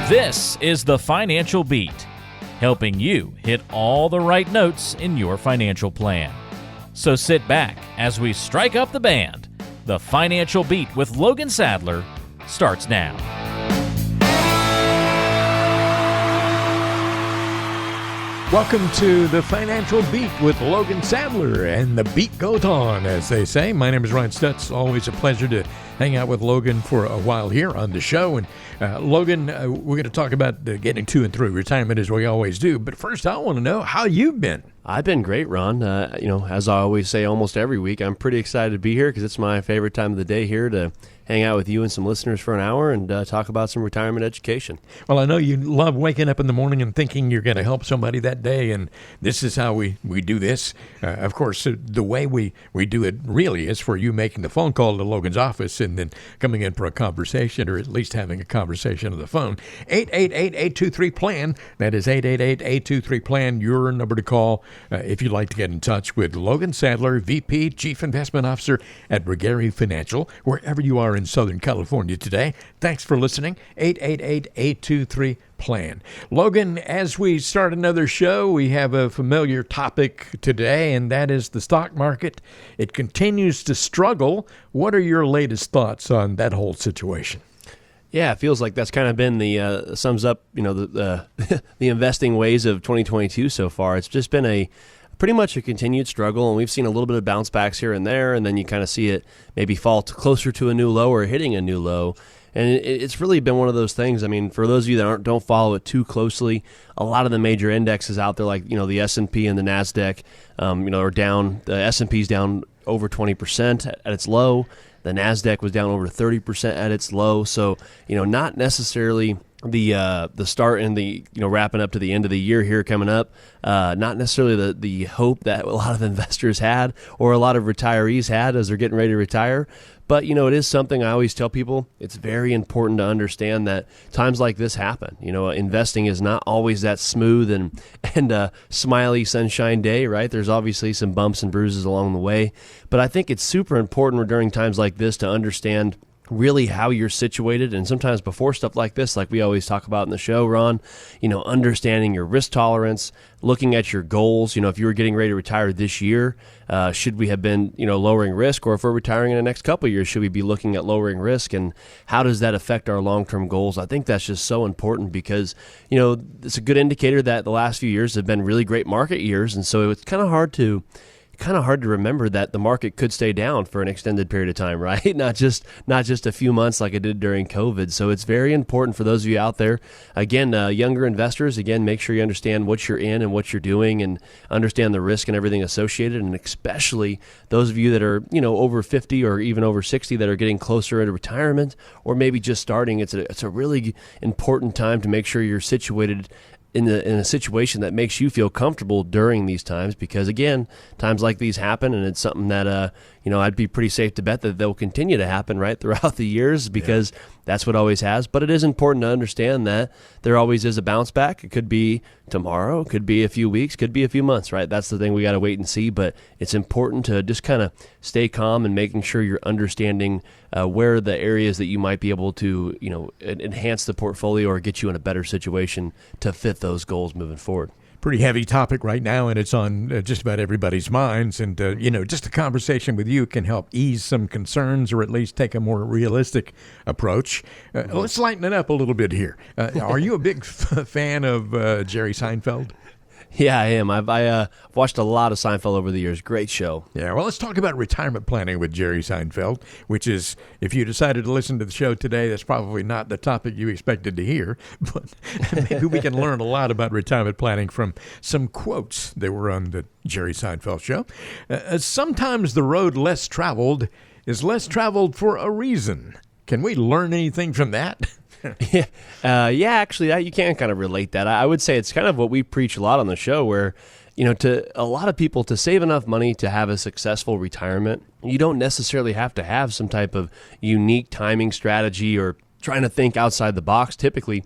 This is the Financial Beat, helping you hit all the right notes in your financial plan. So sit back as we strike up the band. The Financial Beat with Logan Sadler starts now. Welcome to the Financial Beat with Logan Sadler, and the beat goes on, as they say. My name is Ryan Stutz. Always a pleasure to hang out with Logan for a while here on the show. And Logan, we're going to talk about getting to and through retirement as we always do. But first, I want to know how you've been. I've been great, Ron. As I always say almost every week, I'm pretty excited to be here because it's my favorite time of the day here to hang out with you and some listeners for an hour and talk about some retirement education. Well, I know you love waking up in the morning and thinking you're going to help somebody that day, and this is how we do this. Of course, the way we do it really is for you making the phone call to Logan's office and then coming in for a conversation, or at least having a conversation on the phone. 888-823-PLAN. That is 888-823-PLAN, your number to call if you'd like to get in touch with Logan Sadler, VP, Chief Investment Officer at Brigari Financial, wherever you are in Southern California today. Thanks for listening. 888-823-PLAN. Logan, as we start another show, we have a familiar topic today, and that is the stock market. It continues to struggle. What are your latest thoughts on that whole situation? Yeah, it feels like that's kind of been the sums up, the the investing ways of 2022 so far. It's just been pretty much a continued struggle, and we've seen a little bit of bounce backs here and there, and then you kind of see it maybe fall closer to a new low or hitting a new low. And it's really been one of those things. I mean, for those of you that don't follow it too closely, a lot of the major indexes out there, like the S&P and the NASDAQ, are down. The S&P's down over 20% at its low. The NASDAQ was down over 30% at its low. So, not necessarily the start and the wrapping up to the end of the year here coming up, not necessarily the hope that a lot of investors had or a lot of retirees had as they're getting ready to retire. But, it is something I always tell people. It's very important to understand that times like this happen. Investing is not always that smooth and smiley sunshine day, right? There's obviously some bumps and bruises along the way. But I think it's super important during times like this to understand really how you're situated, and sometimes before stuff like this, like we always talk about in the show, Ron, understanding your risk tolerance, looking at your goals. If you were getting ready to retire this year, should we have been, lowering risk? Or if we're retiring in the next couple of years, should we be looking at lowering risk? And how does that affect our long-term goals? I think that's just so important because, it's a good indicator that the last few years have been really great market years. And so it's kind of hard to remember that the market could stay down for an extended period of time, right? Not just a few months like it did during COVID. So it's very important for those of you out there, again, younger investors, again, make sure you understand what you're in and what you're doing and understand the risk and everything associated. And especially those of you that are, over 50 or even over 60 that are getting closer into retirement or maybe just starting. It's a really important time to make sure you're situated in a situation that makes you feel comfortable during these times, because again, times like these happen, and it's something that I'd be pretty safe to bet that they'll continue to happen right throughout the years, because that's what always has. But it is important to understand that there always is a bounce back. It could be tomorrow, it could be a few weeks, could be a few months, right? That's the thing we got to wait and see. But it's important to just kind of stay calm and making sure you're understanding where the areas that you might be able to, enhance the portfolio or get you in a better situation to fit those goals moving forward. Pretty heavy topic right now, and it's on just about everybody's minds. And, just a conversation with you can help ease some concerns or at least take a more realistic approach. Let's lighten it up a little bit here. Are you a big fan of Jerry Seinfeld? Yeah, I am. I've watched a lot of Seinfeld over the years. Great show. Yeah, well, let's talk about retirement planning with Jerry Seinfeld, which is, if you decided to listen to the show today, that's probably not the topic you expected to hear, but maybe we can learn a lot about retirement planning from some quotes that were on the Jerry Seinfeld show. Sometimes the road less traveled is less traveled for a reason. Can we learn anything from that? Actually, you can kind of relate that. I would say it's kind of what we preach a lot on the show, where, to a lot of people, to save enough money to have a successful retirement, you don't necessarily have to have some type of unique timing strategy or trying to think outside the box. Typically,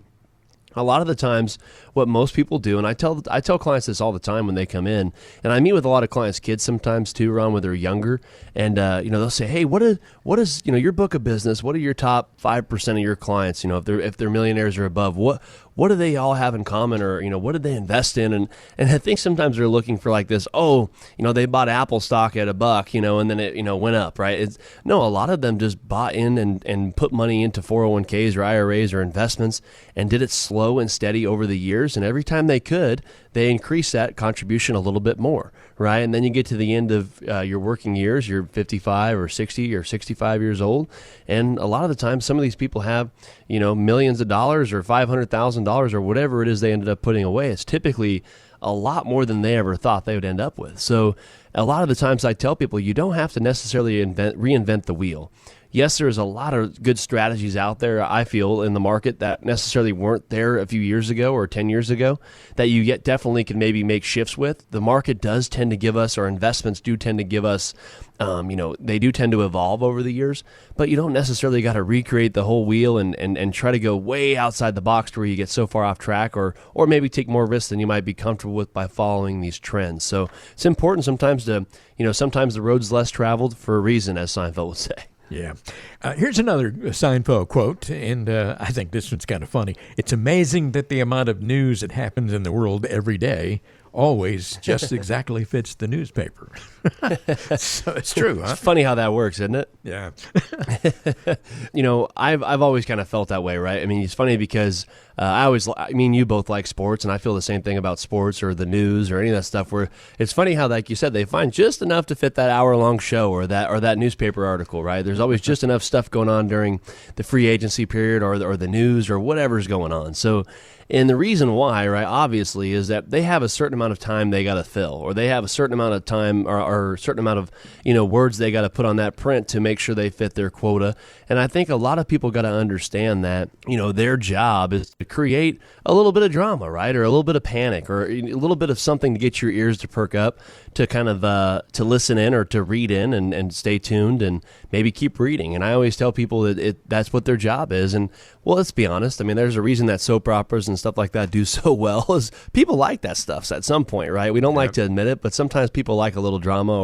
A lot of the times what most people do, and I tell clients this all the time when they come in, and I meet with a lot of clients' kids sometimes too, Ron, when they're younger, and they'll say, hey, what is your book of business? What are your top 5% of your clients? If they're millionaires or above, what do they all have in common, or what did they invest in? And I think sometimes they're looking for like this, they bought Apple stock at $1, and then it went up, right? No, a lot of them just bought in and put money into 401ks or IRAs or investments and did it slow and steady over the years, and every time they could, they increase that contribution a little bit more, right? And then you get to the end of your working years, you're 55 or 60 or 65 years old, and a lot of the time, some of these people have, millions of dollars or $500,000 or whatever it is they ended up putting away. It's typically a lot more than they ever thought they would end up with. So a lot of the times I tell people, you don't have to necessarily reinvent the wheel. Yes, there's a lot of good strategies out there, I feel, in the market that necessarily weren't there a few years ago or 10 years ago that you definitely can maybe make shifts with. The market does tend to give us, or investments do tend to give us, they do tend to evolve over the years, but you don't necessarily got to recreate the whole wheel and try to go way outside the box to where you get so far off track, or maybe take more risks than you might be comfortable with by following these trends. So it's important sometimes sometimes the road's less traveled for a reason, as Seinfeld would say. Yeah. Here's another Seinfeld quote, and I think this one's kind of funny. It's amazing that the amount of news that happens in the world every day always just exactly fits the newspaper. So it's true, huh? It's funny how that works, isn't it? Yeah. I've always kind of felt that way, right? I mean, it's funny because you both like sports, and I feel the same thing about sports or the news or any of that stuff, where it's funny how, like you said, they find just enough to fit that hour-long show or that newspaper article, right? There's always just enough stuff going on during the free agency period or the news or whatever's going on. So, and the reason why, right, obviously, is that they have a certain amount of time they got to fill, or they have a certain amount of time or a certain amount of, words they got to put on that print to make sure they fit their quota. And I think a lot of people got to understand that, their job is to create a little bit of drama, right, or a little bit of panic, or a little bit of something to get your ears to perk up, to kind of to listen in or to read in and stay tuned and maybe keep reading. And I always tell people that that's what their job is. And, well, let's be honest. I mean, there's a reason that soap operas and stuff like that do so well, is people like that stuff at some point, right? We don't like to admit it, but sometimes people like a little drama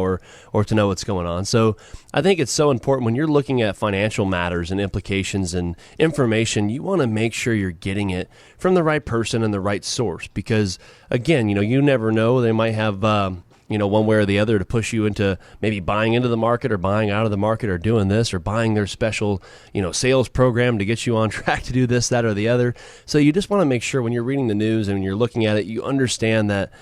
or to know what's going on. So I think it's so important when you're looking at financial matters and implications and information, you want to make sure you're getting it from the right person and the right source, because again, you never know. They might have one way or the other to push you into maybe buying into the market or buying out of the market, or doing this or buying their special, sales program to get you on track to do this, that, or the other. So you just want to make sure when you're reading the news and you're looking at it, you understand that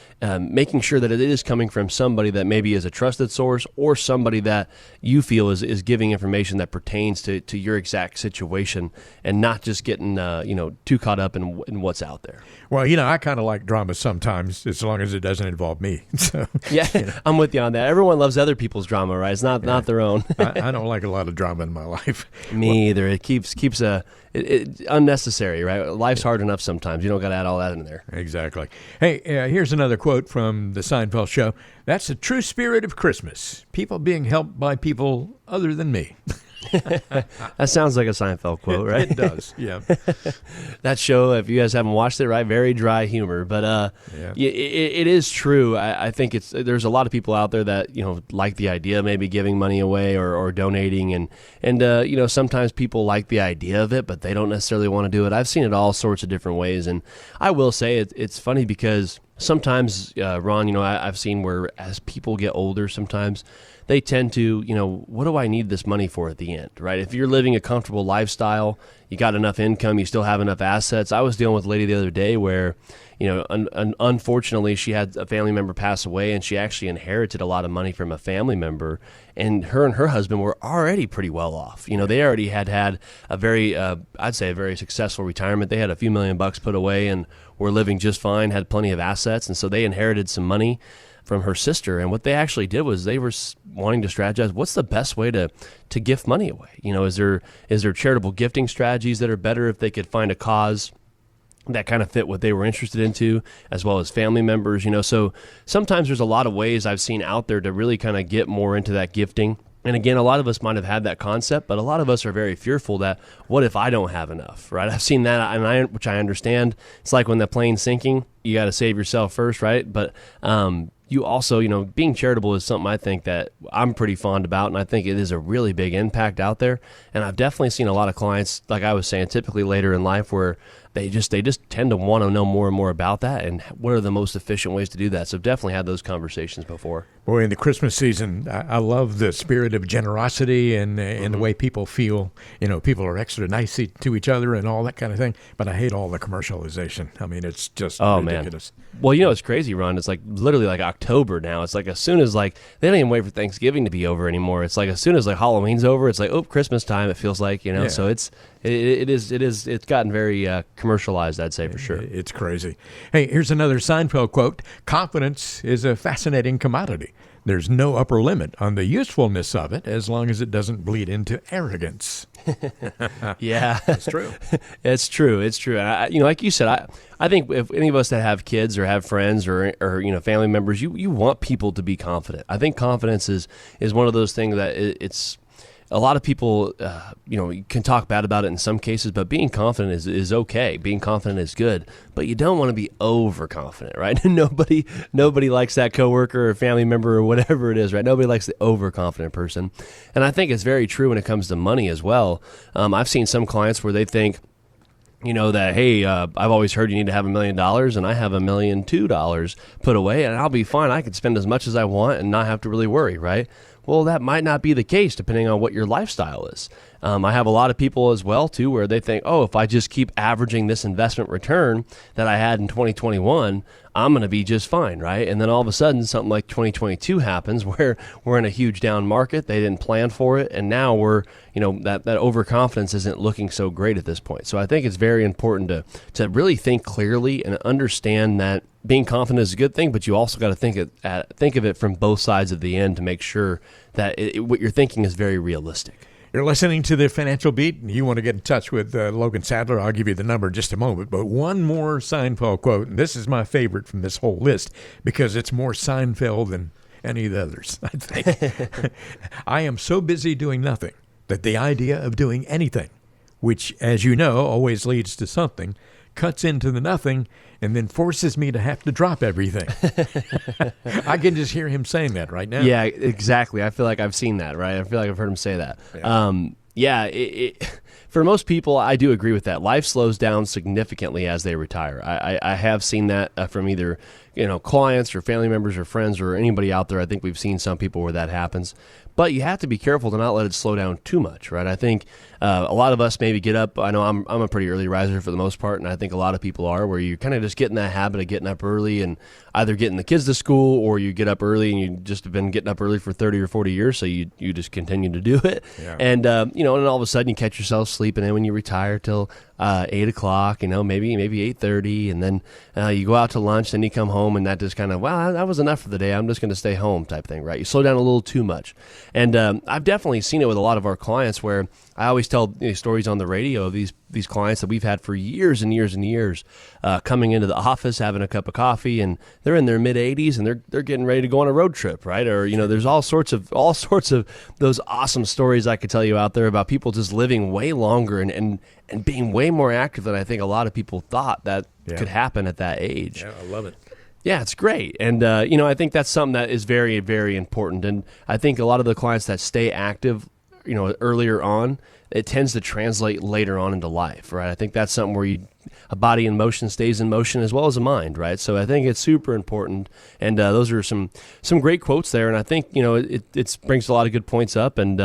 making sure that it is coming from somebody that maybe is a trusted source, or somebody that you feel is giving information that pertains to your exact situation, and not just getting, too caught up in what's out there. Well, I kind of like drama sometimes, as long as it doesn't involve me. So. Yeah, I'm with you on that. Everyone loves other people's drama, right? It's not their own. I don't like a lot of drama in my life. Me either. It keeps it unnecessary, right? Life's hard enough sometimes. You don't got to add all that in there. Exactly. Hey, here's another quote from the Seinfeld show. That's the true spirit of Christmas. People being helped by people other than me. That sounds like a Seinfeld quote, right? It does, yeah. That show, if you guys haven't watched it, right, very dry humor, but it is true. I think there's a lot of people out there that like the idea of maybe giving money away or donating, and sometimes people like the idea of it, but they don't necessarily want to do it. I've seen it all sorts of different ways, and I will say it's funny because sometimes, Ron, I've seen where as people get older, sometimes they tend to, what do I need this money for at the end, right? If you're living a comfortable lifestyle, you got enough income, you still have enough assets. I was dealing with a lady the other day where, unfortunately, she had a family member pass away, and she actually inherited a lot of money from a family member, and her husband were already pretty well off. They already had a very, I'd say a very successful retirement. They had a few $1,000,000 put away and were living just fine, had plenty of assets, and so they inherited some money from her sister. And what they actually did was they were wanting to strategize, what's the best way to gift money away? Is there charitable gifting strategies that are better if they could find a cause that kind of fit what they were interested into, as well as family members, So sometimes there's a lot of ways I've seen out there to really kind of get more into that gifting. And again, a lot of us might have had that concept, but a lot of us are very fearful that what if I don't have enough, right? I've seen that, which I understand. It's like when the plane's sinking, you got to save yourself first, right? But you also, being charitable is something I think that I'm pretty fond about, and I think it is a really big impact out there. And I've definitely seen a lot of clients, like I was saying, typically later in life where they just tend to want to know more and more about that and what are the most efficient ways to do that. So I've definitely had those conversations before. Boy, in the Christmas season, I love the spirit of generosity and the way people feel. People are extra nice to each other and all that kind of thing. But I hate all the commercialization. I mean, it's just ridiculous. Man. Well, it's crazy, Ron. It's like literally like October now. It's like as soon as they don't even wait for Thanksgiving to be over anymore. It's like as soon as Halloween's over, it's like, oh, Christmas time. It feels like, Yeah. So it's gotten very commercialized, I'd say for sure. It's crazy. Hey, here's another Seinfeld quote. Confidence is a fascinating commodity. There's no upper limit on the usefulness of it as long as it doesn't bleed into arrogance. Yeah. It's true. It's true. And like you said, I think if any of us that have kids or have friends or family members, you want people to be confident. I think confidence is one of those things that it's a lot of people, can talk bad about it in some cases, but being confident is okay. Being confident is good, but you don't want to be overconfident, right? Nobody likes that coworker or family member or whatever it is, right? Nobody likes the overconfident person. And I think it's very true when it comes to money as well. I've seen some clients where they think, that, hey, I've always heard you need to have $1 million and I have $1.2 million put away and I'll be fine. I can spend as much as I want and not have to really worry, right? Well, that might not be the case depending on what your lifestyle is. I have a lot of people as well, too, where they think, oh, if I just keep averaging this investment return that I had in 2021, I'm going to be just fine, right? And then all of a sudden, something like 2022 happens where we're in a huge down market. They didn't plan for it. And now that overconfidence isn't looking so great at this point. So I think it's very important to really think clearly and understand that being confident is a good thing, but you also got to think of it from both sides of the end to make sure that what you're thinking is very realistic. You're listening to the Financial Beat, and you want to get in touch with Logan Sadler. I'll give you the number in just a moment. But one more Seinfeld quote, and this is my favorite from this whole list because it's more Seinfeld than any of the others, I think. I am so busy doing nothing that the idea of doing anything, which, as you know, always leads to something, cuts into the nothing and then forces me to have to drop everything. I can just hear him saying that right now. Yeah, exactly. I feel like I've seen that, right? I feel like I've heard him say that. Yeah. For most people, I do agree with that. Life slows down significantly as they retire. I have seen that from either clients or family members or friends or anybody out there. I think we've seen some people where that happens. But you have to be careful to not let it slow down too much, right? I think a lot of us maybe get up. I know I'm a pretty early riser for the most part, and I think a lot of people are, where you kind of just get in that habit of getting up early and either getting the kids to school or you get up early and you just have been getting up early for 30 or 40 years, so you just continue to do it. Yeah. And, and all of a sudden you catch yourself sleeping in when you retire till 8 o'clock, maybe 8:30, and then you go out to lunch, then you come home, and that just kind of, that was enough for the day. I'm just going to stay home type thing, right? You slow down a little too much. And I've definitely seen it with a lot of our clients where I always tell stories on the radio of these clients that we've had for years and years and years coming into the office, having a cup of coffee, and they're in their mid-80s and they're getting ready to go on a road trip, right? Or there's all sorts of those awesome stories I could tell you out there about people just living way longer and being way more active than I think a lot of people thought that could happen at that age. Yeah, I love it. Yeah, it's great. And, I think that's something that is very, very important. And I think a lot of the clients that stay active, earlier on, it tends to translate later on into life, right? I think that's something where a body in motion stays in motion as well as a mind, right? So I think it's super important. And those are some great quotes there. And I think, it brings a lot of good points up. And,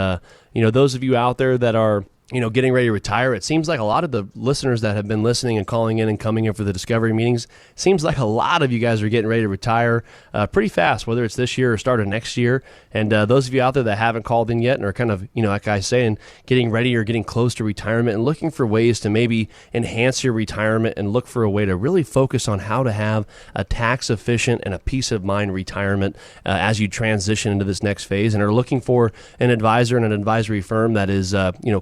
those of you out there that are, getting ready to retire, it seems like a lot of the listeners that have been listening and calling in and coming in for the discovery meetings, seems like a lot of you guys are getting ready to retire pretty fast, whether it's this year or start of next year. And those of you out there that haven't called in yet and are kind of, like I was saying, getting ready or getting close to retirement and looking for ways to maybe enhance your retirement and look for a way to really focus on how to have a tax efficient and a peace of mind retirement as you transition into this next phase, and are looking for an advisor and an advisory firm that is,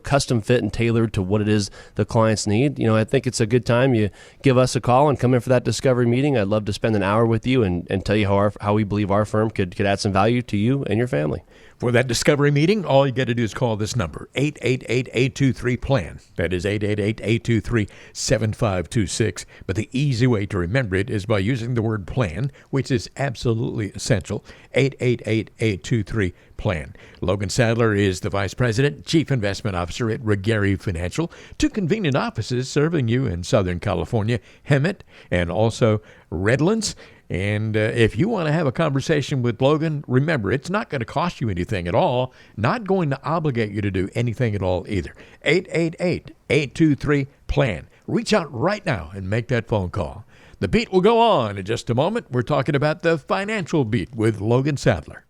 custom fit and tailored to what it is the clients need. I think it's a good time you give us a call and come in for that discovery meeting. I'd love to spend an hour with you and tell you how we believe our firm could add some value to you and your family. For that discovery meeting, all you got to do is call this number, 888-823-PLAN. That is 888-823-7526. But the easy way to remember it is by using the word PLAN, which is absolutely essential. 888-823-PLAN. Logan Sadler is the Vice President, Chief Investment Officer at Regary Financial. 2 convenient offices serving you in Southern California, Hemet and also Redlands. And if you want to have a conversation with Logan, remember, it's not going to cost you anything at all, not going to obligate you to do anything at all either. 888-823-PLAN. Reach out right now and make that phone call. The beat will go on in just a moment. We're talking about the financial beat with Logan Sadler.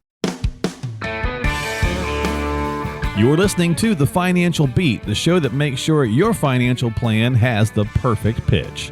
You're listening to The Financial Beat, the show that makes sure your financial plan has the perfect pitch.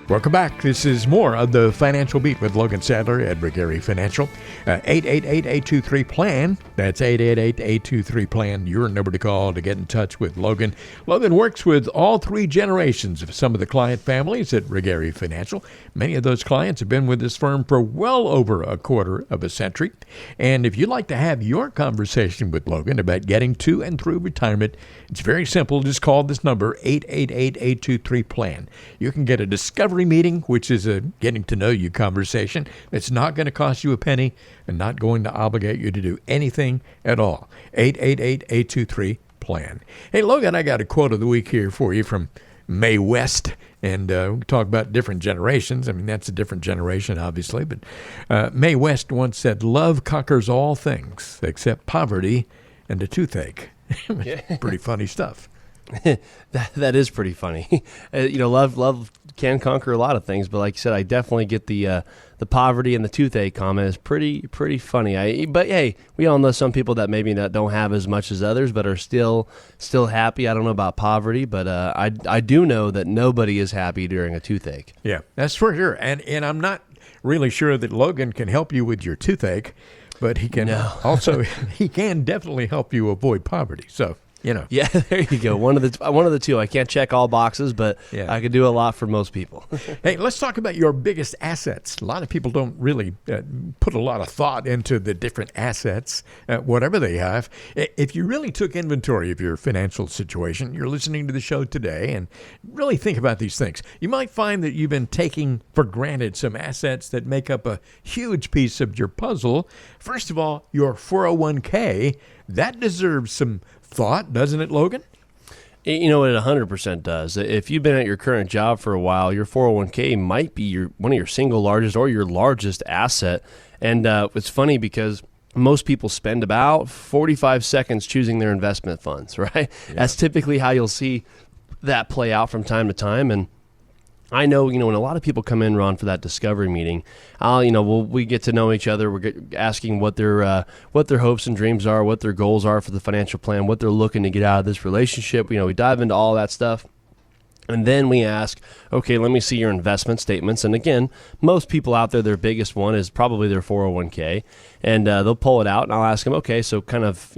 Welcome back. This is more of the Financial Beat with Logan Sadler at Regary Financial. 888-823-PLAN. That's 888-823-PLAN. Your number to call to get in touch with Logan. Logan works with all 3 generations of some of the client families at Regary Financial. Many of those clients have been with this firm for well over a quarter of a century. And if you'd like to have your conversation with Logan about getting to and through retirement, it's very simple. Just call this number, 888-823-PLAN. You can get a discovery meeting, which is a getting to know you conversation. It's not going to cost you a penny and not going to obligate you to do anything at all. 888-823-PLAN. Hey, Logan, I got a quote of the week here for you from Mae West. And we talk about different generations. I mean, that's a different generation, obviously. But Mae West once said, "Love conquers all things except poverty and a toothache." Pretty funny stuff. That is pretty funny. Love can conquer a lot of things, but like you said, I definitely get the poverty and the toothache comment is pretty funny. But hey, we all know some people that maybe don't have as much as others, but are still happy. I don't know about poverty, but I do know that nobody is happy during a toothache. Yeah, that's for sure. And I'm not really sure that Logan can help you with your toothache, but he can he can definitely help you avoid poverty. So. Yeah, there you go. One of the 2. I can't check all boxes, but I could do a lot for most people. Hey, let's talk about your biggest assets. A lot of people don't really put a lot of thought into the different assets, whatever they have. If you really took inventory of your financial situation, you're listening to the show today, and really think about these things. You might find that you've been taking for granted some assets that make up a huge piece of your puzzle. First of all, your 401k, that deserves some thought, doesn't it, Logan? It 100% does. If you've been at your current job for a while, your 401k might be one of your single largest or your largest asset. And it's funny because most people spend about 45 seconds choosing their investment funds, right? Yeah. That's typically how you'll see that play out from time to time. And I know, when a lot of people come in, Ron, for that discovery meeting, we get to know each other. We're asking what their hopes and dreams are, what their goals are for the financial plan, what they're looking to get out of this relationship. We dive into all that stuff. And then we ask, okay, let me see your investment statements. And again, most people out there, their biggest one is probably their 401k. And they'll pull it out, and I'll ask them, okay, so kind of,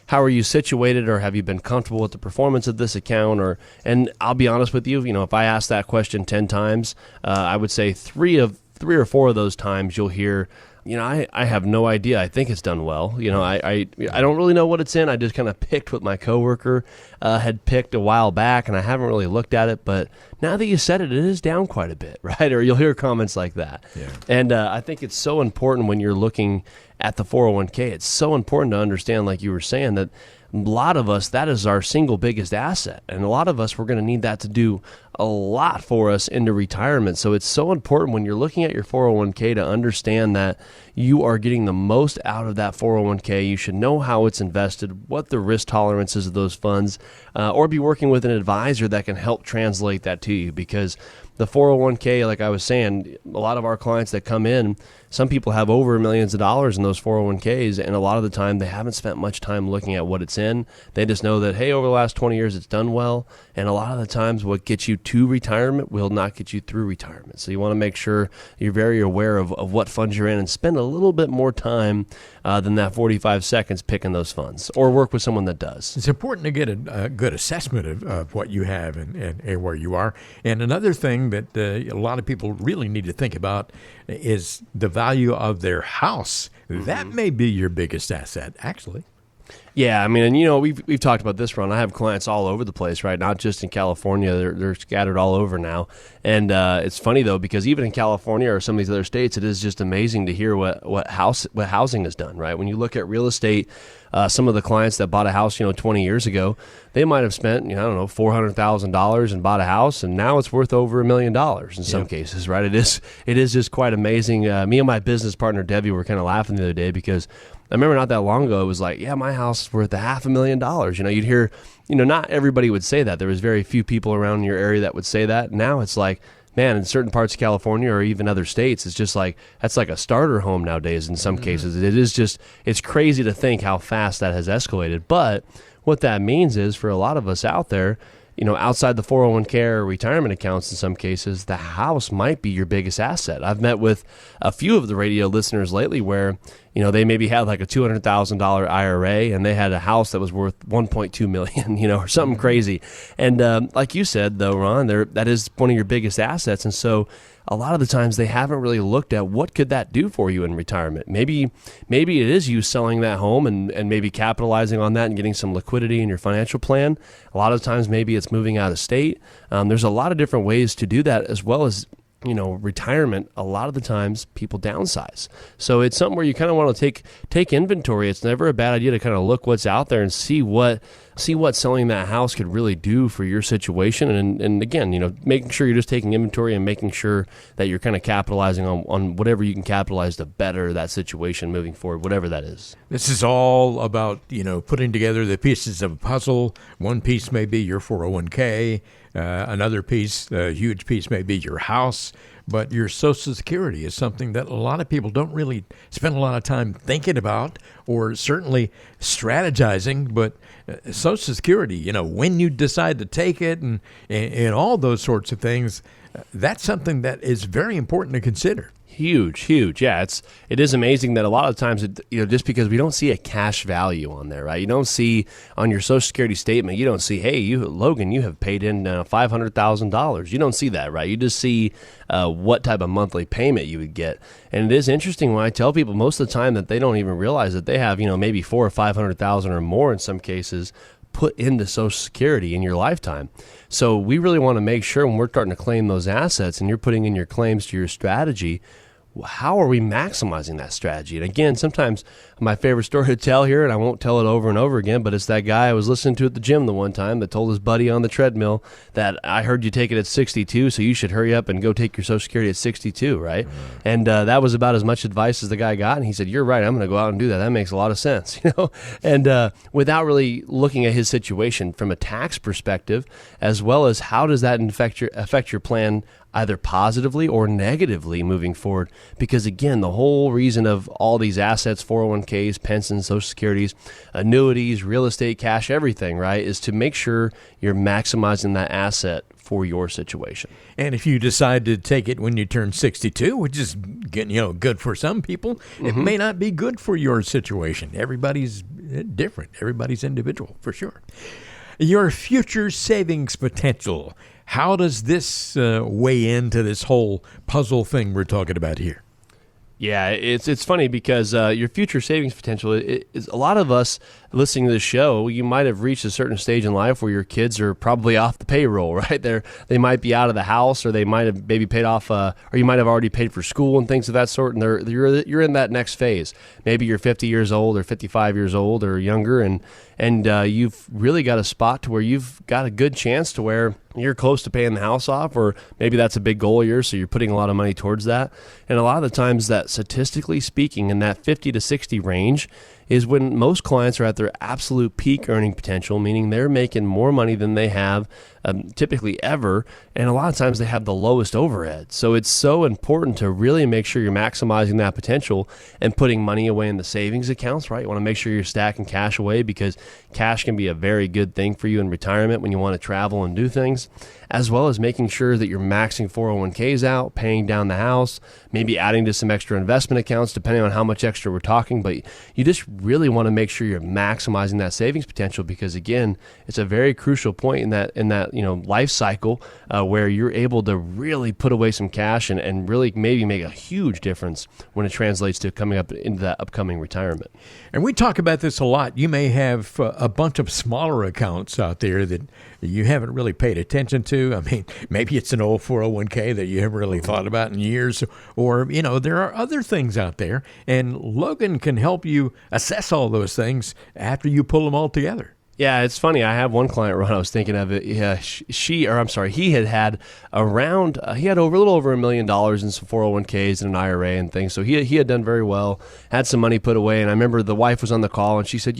how are you situated, or have you been comfortable with the performance of this account? And I'll be honest with you, if I ask that question 10 times, I would say three or four of those times you'll hear, I have no idea. I think it's done well. I don't really know what it's in. I just kind of picked what my coworker had picked a while back, and I haven't really looked at it. But now that you said it, it is down quite a bit, right? Or you'll hear comments like that. Yeah. And I think it's so important when you're looking at the 401k. It's so important to understand, like you were saying, that a lot of us, that is our single biggest asset. And a lot of us, we're going to need that to do a lot for us into retirement. So it's so important when you're looking at your 401k to understand that you are getting the most out of that 401k. You should know how it's invested, what the risk tolerance is of those funds, or be working with an advisor that can help translate that to you. Because the 401k, like I was saying, a lot of our clients that come in, some people have over millions of dollars in those 401ks, and a lot of the time they haven't spent much time looking at what it's in. They just know that, hey, over the last 20 years it's done well, and a lot of the times what gets you to retirement will not get you through retirement. So you want to make sure you're very aware of what funds you're in and spend a little bit more time than that 45 seconds picking those funds, or work with someone that does. It's important to get a good assessment of what you have and where you are. And another thing thing that a lot of people really need to think about is the value of their house. That may be your biggest asset, actually. Yeah, I mean, and we've talked about this, Ron. I have clients all over the place, right? Not just in California; they're scattered all over now. And it's funny though, because even in California or some of these other states, it is just amazing to hear what housing has done, right? When you look at real estate, some of the clients that bought a house, 20 years ago, they might have spent, $400,000 and bought a house, and now it's worth over $1 million in some cases, right? It is just quite amazing. Me and my business partner Debbie were kind of laughing the other day because I remember not that long ago, it was like, yeah, my house is worth $500,000. You'd hear, not everybody would say that. There was very few people around in your area that would say that. Now it's like, man, in certain parts of California or even other states, it's just like, that's like a starter home nowadays in some cases. It is just, it's crazy to think how fast that has escalated. But what that means is for a lot of us out there, outside the 401k or retirement accounts in some cases, the house might be your biggest asset. I've met with a few of the radio listeners lately where, they maybe had like a $200,000 IRA and they had a house that was worth $1.2 million, or something crazy. And like you said, though, Ron, that is one of your biggest assets. And so a lot of the times they haven't really looked at what could that do for you in retirement. Maybe it is you selling that home and maybe capitalizing on that and getting some liquidity in your financial plan. A lot of times maybe it's moving out of state. There's a lot of different ways to do that, as well as retirement. A lot of the times people downsize. So it's something where you kind of want to take inventory. It's never a bad idea to kind of look what's out there and see what selling that house could really do for your situation. And again, making sure you're just taking inventory and making sure that you're kind of capitalizing on whatever you can capitalize to better that situation moving forward, whatever that is. This is all about, putting together the pieces of a puzzle. One piece may be your 401k. Another piece, a huge piece, may be your house. But your Social Security is something that a lot of people don't really spend a lot of time thinking about or certainly strategizing. But Social Security, when you decide to take it and all those sorts of things, that's something that is very important to consider. Huge. Yeah, it is amazing that a lot of times, just because we don't see a cash value on there, right? You don't see on your Social Security statement, you don't see, hey, Logan, you have paid in $500,000. You don't see that, right? You just see what type of monthly payment you would get. And it is interesting when I tell people most of the time that they don't even realize that they have, maybe $400,000 or $500,000 or more in some cases put into Social Security in your lifetime. So we really want to make sure when we're starting to claim those assets and you're putting in your claims to your strategy, how are we maximizing that strategy? And again, sometimes my favorite story to tell here, and I won't tell it over and over again, but it's that guy I was listening to at the gym the one time that told his buddy on the treadmill that I heard you take it at 62, so you should hurry up and go take your Social Security at 62, right? And that was about as much advice as the guy got, and he said, you're right, I'm going to go out and do that. That makes a lot of sense, And without really looking at his situation from a tax perspective, as well as how does that affect your plan either positively or negatively moving forward. Because again, the whole reason of all these assets, 401ks, pensions, Social Securities, annuities, real estate, cash, everything, right, is to make sure you're maximizing that asset for your situation. And if you decide to take it when you turn 62, which is good for some people, it may not be good for your situation. Everybody's different. Everybody's individual, for sure. Your future savings potential. How does this weigh into this whole puzzle thing we're talking about here? Yeah, it's funny because your future savings potential is a lot of us listening to this show. You might have reached a certain stage in life where your kids are probably off the payroll, right? They might be out of the house, or they might have maybe paid off, or you might have already paid for school and things of that sort. And you're in that next phase. Maybe you're 50 years old or 55 years old or younger, and you've really got a spot to where you've got a good chance to where you're close to paying the house off, or maybe that's a big goal of yours, so you're putting a lot of money towards that. And a lot of the times that, statistically speaking, in that 50 to 60 range is when most clients are at their absolute peak earning potential, meaning they're making more money than they have typically ever, and a lot of times they have the lowest overhead. So it's so important to really make sure you're maximizing that potential and putting money away in the savings accounts, right? You want to make sure you're stacking cash away, because cash can be a very good thing for you in retirement when you want to travel and do things, as well as making sure that you're maxing 401ks out, paying down the house, maybe adding to some extra investment accounts, depending on how much extra we're talking. But you just really want to make sure you're maximizing that savings potential, because again, it's a very crucial point in that life cycle where you're able to really put away some cash and really maybe make a huge difference when it translates to coming up into that upcoming retirement. And we talk about this a lot. You may have a bunch of smaller accounts out there that you haven't really paid attention to. I mean, maybe it's an old 401k that you haven't really thought about in years, or, there are other things out there, and Logan can help you assess all those things after you pull them all together. Yeah, it's funny. I have one client, Ron, I was thinking of it. Yeah, he had around, he had a little over $1 million in some 401ks and an IRA and things. So he had done very well, had some money put away. And I remember the wife was on the call and she said,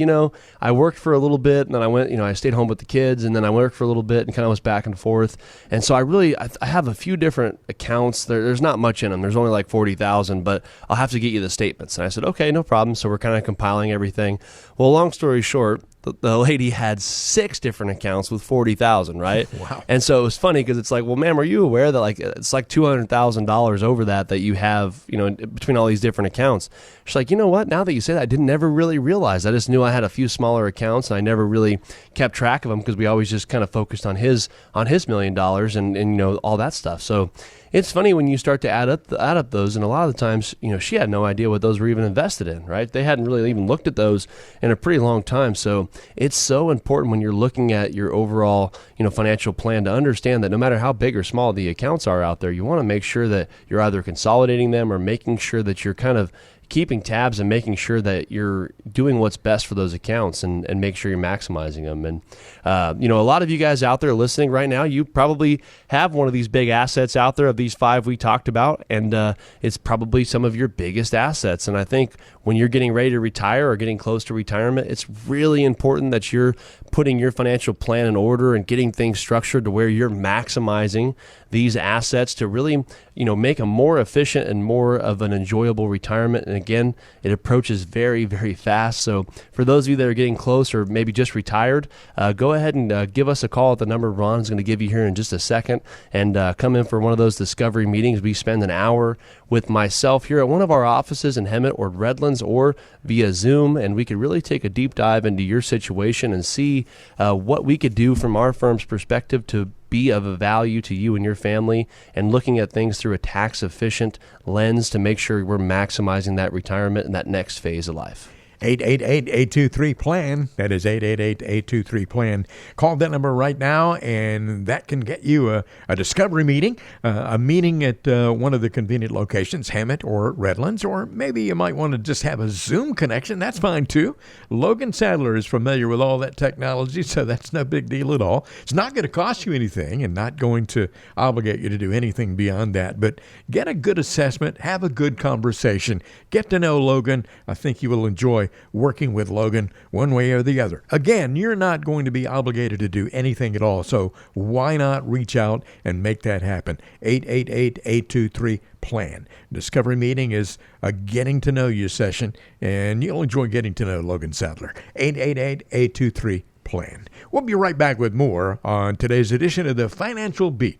I worked for a little bit and then I went, I stayed home with the kids and then I worked for a little bit and kind of was back and forth. And so I have a few different accounts. There's not much in them. There's only like 40,000, but I'll have to get you the statements. And I said, okay, no problem. So we're kind of compiling everything. Well, long story short, the lady had 6 different accounts with 40,000, right? Wow. And so it was funny because it's like, well, ma'am, are you aware that it's like $200,000 over that you have, between all these different accounts? She's like, you know what? Now that you say that, I didn't never really realize. I just knew I had a few smaller accounts and I never really kept track of them because we always just kind of focused on his $1 million and all that stuff. So it's funny when you start to add up those, and a lot of the times, she had no idea what those were even invested in, right? They hadn't really even looked at those in a pretty long time. So it's so important when you're looking at your overall, financial plan to understand that no matter how big or small the accounts are out there, you want to make sure that you're either consolidating them or making sure that you're kind of keeping tabs and making sure that you're doing what's best for those accounts and make sure you're maximizing them. And, a lot of you guys out there listening right now, you probably have one of these big assets out there of these 5 we talked about, and it's probably some of your biggest assets. And I think when you're getting ready to retire or getting close to retirement, it's really important that you're putting your financial plan in order and getting things structured to where you're maximizing these assets to really, make a more efficient and more of an enjoyable retirement. And again, it approaches very, very fast. So for those of you that are getting close or maybe just retired, go ahead and give us a call at the number Ron's going to give you here in just a second, and come in for one of those discovery meetings. We spend an hour with myself here at one of our offices in Hemet or Redlands or via Zoom, and we could really take a deep dive into your situation and see what we could do from our firm's perspective to be of a value to you and your family, and looking at things through a tax-efficient lens to make sure we're maximizing that retirement and that next phase of life. 888-823-PLAN. That is 888-823-PLAN. Call that number right now, and that can get you a discovery meeting, a meeting at one of the convenient locations, Hemet or Redlands, or maybe you might want to just have a Zoom connection. That's fine, too. Logan Sadler is familiar with all that technology, so that's no big deal at all. It's not going to cost you anything and not going to obligate you to do anything beyond that, but get a good assessment, have a good conversation, get to know Logan. I think you will enjoy working with Logan one way or the other. Again, you're not going to be obligated to do anything at all, so why not reach out and make that happen? 888-823-PLAN. Discovery meeting is a getting to know you session, and you'll enjoy getting to know Logan Sadler. 888-823-PLAN. We'll be right back with more on today's edition of the Financial Beat.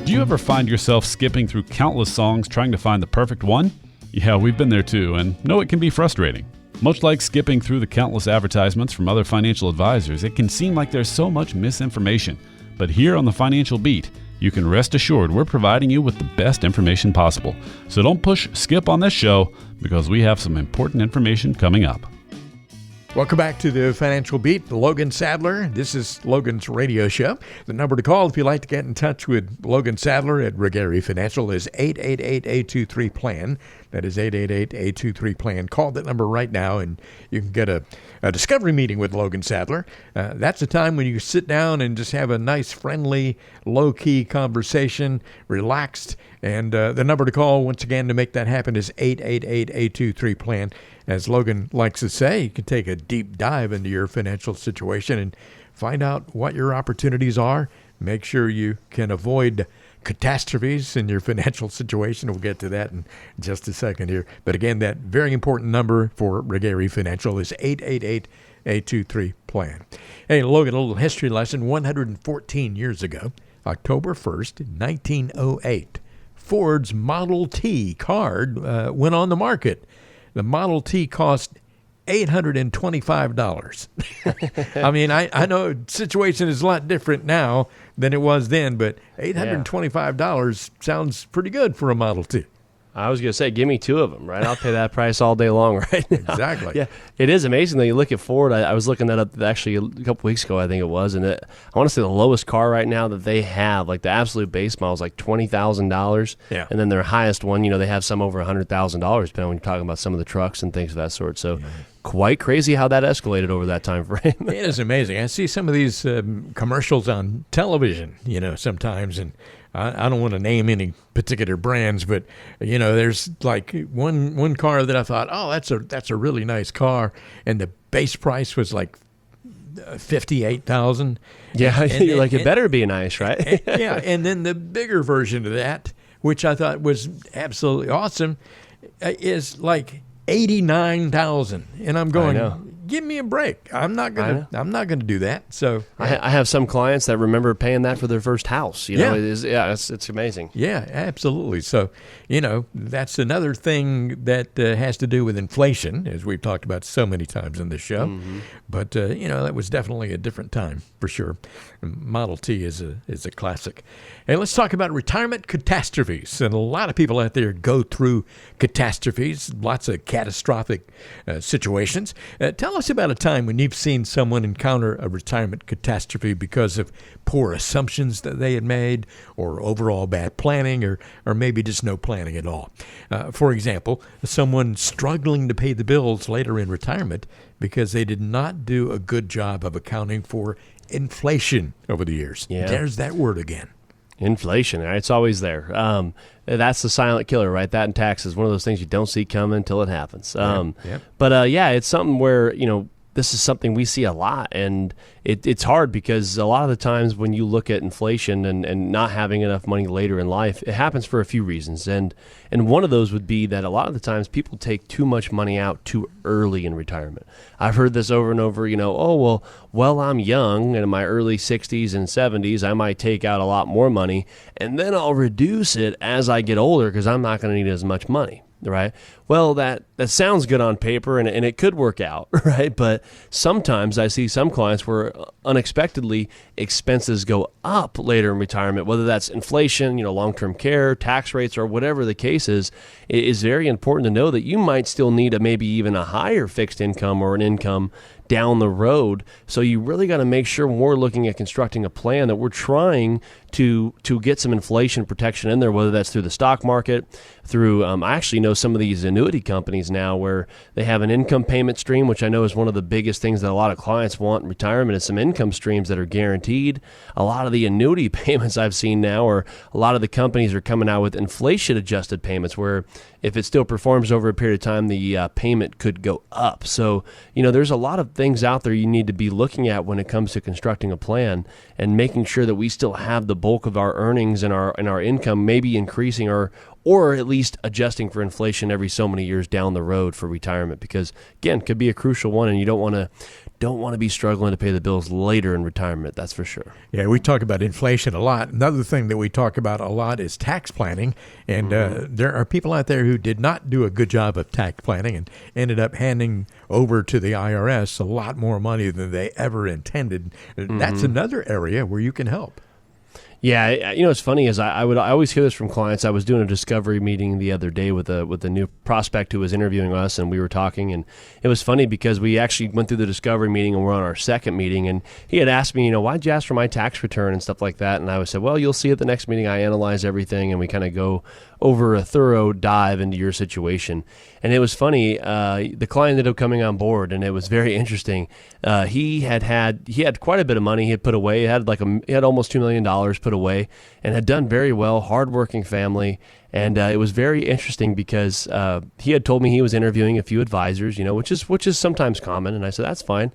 Do you ever find yourself skipping through countless songs trying to find the perfect one? Yeah, we've been there too, and know it can be frustrating. Much like skipping through the countless advertisements from other financial advisors, it can seem like there's so much misinformation. But here on the Financial Beat, you can rest assured we're providing you with the best information possible. So don't push skip on this show, because we have some important information coming up. Welcome back to the Financial Beat. Logan Sadler. This is Logan's radio show. The number to call if you'd like to get in touch with Logan Sadler at Regari Financial is 888-823-PLAN. That is 888-823-PLAN. Call that number right now and you can get a discovery meeting with Logan Sadler. That's a time when you sit down and just have a nice, friendly, low-key conversation, relaxed. And the number to call, once again, to make that happen is 888-823-PLAN. As Logan likes to say, you can take a deep dive into your financial situation and find out what your opportunities are. Make sure you can avoid catastrophes in your financial situation. We'll get to that in just a second here. But again, that very important number for Regari Financial is 888-823-PLAN. Hey, Logan, a little history lesson. 114 years ago, October 1st, 1908, Ford's Model T car went on the market. The Model T cost $825. I mean, I know the situation is a lot different now than it was then, but $825 sounds pretty good for a Model T. I was going to say, give me two of them, right? I'll pay that price all day long right now. Exactly. Yeah, it is amazing that you look at Ford. I was looking that up actually a couple weeks ago, I think it was, and I want to say the lowest car right now that they have, like the absolute base model, is like $20,000. Yeah. And then their highest one, they have some over $100,000, depending on when you're talking about some of the trucks and things of that sort. So quite crazy how that escalated over that time frame. It is amazing. I see some of these commercials on television, sometimes, and I don't want to name any particular brands, but there's like one car that I thought, oh, that's a really nice car, and the base price was like $58,000. Yeah, you're like, it better be nice, right? Yeah, and then the bigger version of that, which I thought was absolutely awesome, is like $89,000, and I'm going, give me a break. I'm not gonna do that. So I have some clients that remember paying that for their first house. It's amazing. Yeah, absolutely. So that's another thing that has to do with inflation, as we've talked about so many times in this show. Mm-hmm. But that was definitely a different time for sure. Model T is a classic. And let's talk about retirement catastrophes. And a lot of people out there go through catastrophes, lots of catastrophic situations. Tell us about a time when you've seen someone encounter a retirement catastrophe because of poor assumptions that they had made, or overall bad planning, or maybe just no planning at all. For example, someone struggling to pay the bills later in retirement because they did not do a good job of accounting for inflation over the years. Yeah. There's that word again. Inflation, right? It's always there. That's the silent killer, right? That and taxes, one of those things you don't see coming until it happens. But it's something where, this is something we see a lot, and it's hard because a lot of the times when you look at inflation and not having enough money later in life, it happens for a few reasons. And one of those would be that a lot of the times people take too much money out too early in retirement. I've heard this over and over, well, I'm young and in my early 60s and 70s, I might take out a lot more money, and then I'll reduce it as I get older because I'm not going to need as much money. Right. Well, that sounds good on paper, and it could work out, right? But sometimes I see some clients where unexpectedly expenses go up later in retirement, whether that's inflation, long-term care, tax rates, or whatever the case is. It is very important to know that you might still need maybe even a higher fixed income or an income down the road. So you really got to make sure when we're looking at constructing a plan that we're trying to get some inflation protection in there, whether that's through the stock market, through I actually know some of these annuity companies now where they have an income payment stream, which I know is one of the biggest things that a lot of clients want in retirement, is some income streams that are guaranteed. A lot of the annuity payments I've seen now, or a lot of the companies are coming out with inflation adjusted payments where if it still performs over a period of time, the payment could go up. So, there's a lot of things out there you need to be looking at when it comes to constructing a plan and making sure that we still have the bulk of our earnings and our income maybe increasing or at least adjusting for inflation every so many years down the road for retirement, because again, could be a crucial one, and you don't want to be struggling to pay the bills later in retirement. That's for sure. Yeah, we talk about inflation a lot. Another thing that we talk about a lot is tax planning, and there are people out there who did not do a good job of tax planning and ended up handing over to the IRS a lot more money than they ever intended. That's another area where you can help. Yeah, it's funny is I always hear this from clients. I was doing a discovery meeting the other day with a new prospect who was interviewing us, and we were talking, and it was funny because we actually went through the discovery meeting and we're on our second meeting, and he had asked me, why'd you ask for my tax return and stuff like that, and I said, well, you'll see at the next meeting I analyze everything and we kind of go over a thorough dive into your situation. And it was funny, the client ended up coming on board, and it was very interesting. He had quite a bit of money he had put away. He had almost $2 million put away and had done very well, hardworking family. And it was very interesting because he had told me he was interviewing a few advisors, which is sometimes common. And I said, that's fine.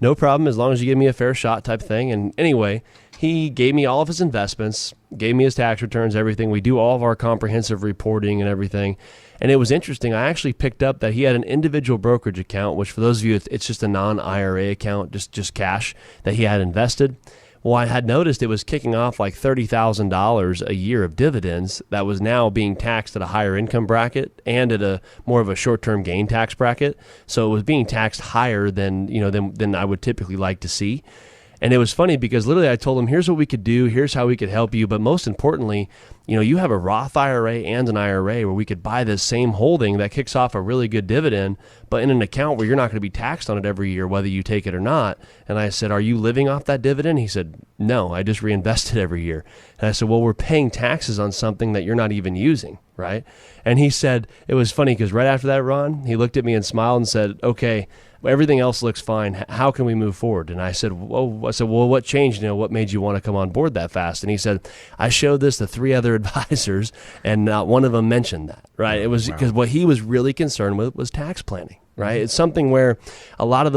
No problem, as long as you give me a fair shot type thing. And anyway, he gave me all of his investments, gave me his tax returns, everything. We do all of our comprehensive reporting and everything. And it was interesting. I actually picked up that he had an individual brokerage account, which for those of you, it's just a non-IRA account, just cash that he had invested. Well, I had noticed it was kicking off like $30,000 a year of dividends that was now being taxed at a higher income bracket and at a more of a short-term gain tax bracket. So it was being taxed higher than I would typically like to see. And it was funny because literally I told him, here's what we could do, here's how we could help you. But most importantly, you have a Roth IRA and an IRA where we could buy this same holding that kicks off a really good dividend, but in an account where you're not going to be taxed on it every year, whether you take it or not. And I said, are you living off that dividend? He said, no, I just reinvest it every year. And I said, well, we're paying taxes on something that you're not even using, right? And he said, it was funny because right after that, Ron, he looked at me and smiled and said, okay, everything else looks fine. How can we move forward? And I said, well, what changed? What made you want to come on board that fast? And he said, I showed this to 3 other advisors, and not one of them mentioned that, right? It was because what he was really concerned with was tax planning, right? It's something where a lot of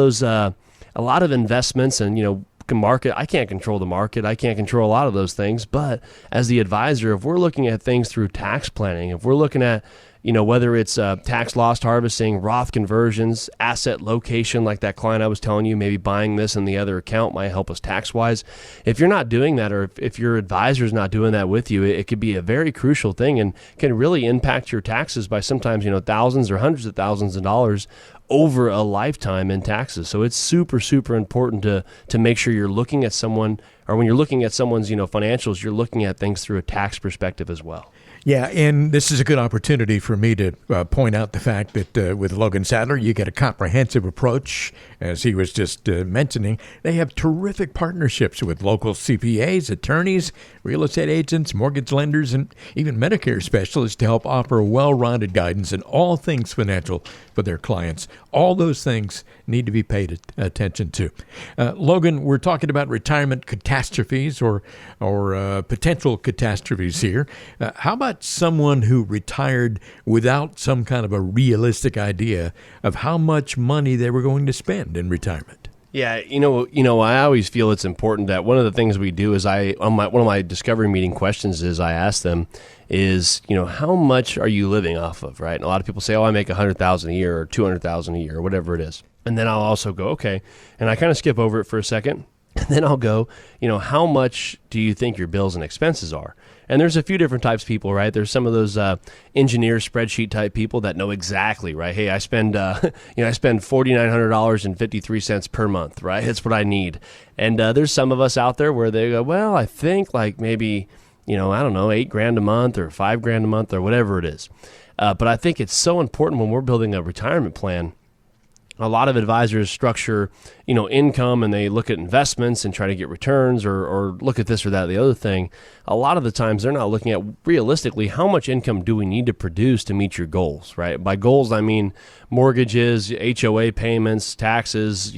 investments and, market, I can't control the market. I can't control a lot of those things. But as the advisor, if we're looking at things through tax planning, if we're looking at whether it's tax loss harvesting, Roth conversions, asset location, like that client I was telling you, maybe buying this in the other account might help us tax-wise. If you're not doing that, or if your advisor is not doing that with you, it could be a very crucial thing and can really impact your taxes by sometimes, thousands or hundreds of thousands of dollars over a lifetime in taxes. So it's super, super important to make sure you're looking at someone, or when you're looking at someone's, financials, you're looking at things through a tax perspective as well. Yeah, and this is a good opportunity for me to point out the fact that with Logan Sadler, you get a comprehensive approach. As he was just mentioning, they have terrific partnerships with local CPAs, attorneys, real estate agents, mortgage lenders, and even Medicare specialists to help offer well-rounded guidance in all things financial for their clients. All those things need to be paid attention to. Logan, we're talking about retirement catastrophes or potential catastrophes here. How about someone who retired without some kind of a realistic idea of how much money they were going to spend in retirement? Yeah, I always feel it's important that one of the things we do is one of my discovery meeting questions is I ask them is, how much are you living off of, right? And a lot of people say, I make $100,000 a year or $200,000 a year or whatever it is. And then I'll also go, okay, and I kind of skip over it for a second. And then I'll go, how much do you think your bills and expenses are? And there's a few different types of people, right? There's some of those engineer spreadsheet type people that know exactly, right? Hey, I spend $4,900.53 per month, right? That's what I need. And there's some of us out there where they go, well, I think like maybe, I don't know, $8,000 a month or $5,000 a month or whatever it is. But I think it's so important when we're building a retirement plan. A lot of advisors structure, income, and they look at investments and try to get returns or look at this or that, the other thing. A lot of the times they're not looking at realistically how much income do we need to produce to meet your goals, right? By goals, I mean mortgages, HOA payments, taxes,